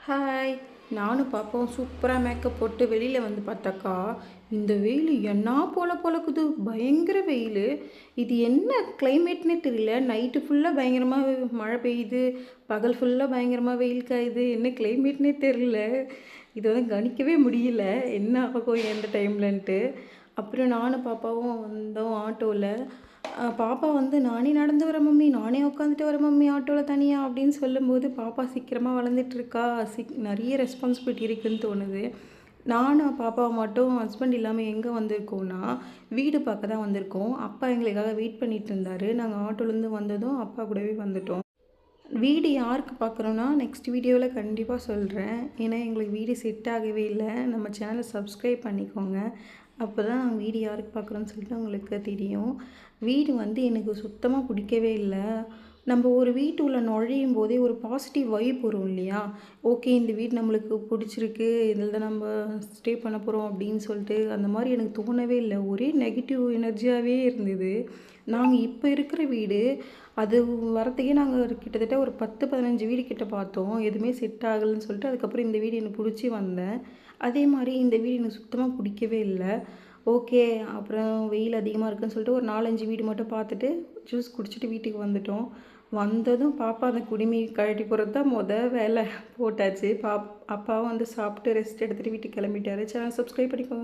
Hi, நானும் பாப்பாவும் சூப்பராக மேக்கப் போட்டு வெளியில் வந்து பார்த்தாக்கா, இந்த வெயில் என்ன பொழக்குது. பயங்கர வெயில். இது என்ன கிளைமேட்னே தெரியல. நைட்டு ஃபுல்லாக பயங்கரமாக மழை பெய்யுது, பகல் ஃபுல்லாக பயங்கரமாக வெயில் காயுது. என்ன கிளைமேட்னே தெரியல. இதை வந்து கணிக்கவே முடியல, என்ன ஆகும் எந்த டைம்லன்ட்டு. அப்புறம் நானும் பாப்பாவும் வந்தோம் ஆட்டோவில். பாப்பா வந்து நானே நடந்து வரேன் மம்மி, நானே உட்காந்துட்டு வரேன் மம்மி ஆட்டோவில் தனியாக அப்படின்னு சொல்லும்போது, பாப்பா சீக்கிரமாக வளர்ந்துட்டுருக்கா. நிறைய ரெஸ்பான்சிபிலிட்டி இருக்குதுன்னு தோணுது. நானும் பாப்பாவை மட்டும் ஹஸ்பண்ட் இல்லாமல் எங்கே வந்திருக்கோன்னா, வீடு பார்க்க தான் வந்திருக்கோம். அப்பா எங்களுக்காக வெயிட் பண்ணிட்டு இருந்தார். நாங்கள் ஆட்டோலேருந்து வந்ததும் அப்பா கூடவே வந்துட்டோம். வீடு யாருக்கு பார்க்குறோன்னா நெக்ஸ்ட் வீடியோவில் கண்டிப்பாக சொல்கிறேன். ஏன்னா எங்களுக்கு வீடு செட் ஆகவே இல்லை. நம்ம சேனலை சப்ஸ்கிரைப் பண்ணிக்கோங்க. அப்போ தான் நாங்கள் வீடு யாருக்கு பார்க்குறோன்னு சொல்லிட்டு உங்களுக்கு தெரியும். வீடு வந்து எனக்கு சுத்தமாக பிடிக்கவே இல்லை. நம்ம ஒரு வீட்டு உள்ள நுழையும் போதே ஒரு பாசிட்டிவ் வைப் வரும் இல்லையா? ஓகே, இந்த வீடு நம்மளுக்கு பிடிச்சிருக்கு, இதில் தான் நம்ம ஸ்டே பண்ண போகிறோம் அப்படின்னு சொல்லிட்டு அந்த மாதிரி எனக்கு தோணவே இல்லை. ஒரே நெகட்டிவ் எனர்ஜியாகவே இருந்தது. நாங்கள் இப்போ இருக்கிற வீடு அது வரத்துக்கே நாங்கள் கிட்டத்தட்ட ஒரு 10-15 வீடு கிட்ட பார்த்தோம். எதுவுமே செட் ஆகலைன்னு சொல்லிட்டு அதுக்கப்புறம் இந்த வீடு எனக்கு பிடிச்சி வந்தேன். அதே மாதிரி இந்த வீடு எனக்கு சுத்தமாக பிடிக்கவே இல்லை. ஓகே, அப்புறம் வெயில் அதிகமாக இருக்குன்னு சொல்லிட்டு ஒரு 4-5 வீடு மட்டும் பார்த்துட்டு ஜூஸ் குடிச்சிட்டு வீட்டுக்கு வந்துட்டோம். வந்ததும் பாப்பா அந்த குடிமி கழட்டி போடுறது தான் வேலை போட்டாச்சு. அப்பாவும் வந்து சாப்பிட்டு ரெஸ்ட் எடுத்துகிட்டு வீட்டுக்கு கிளம்பிட்டாரு. சேனல் சப்ஸ்கிரைப் பண்ணிக்கோங்க.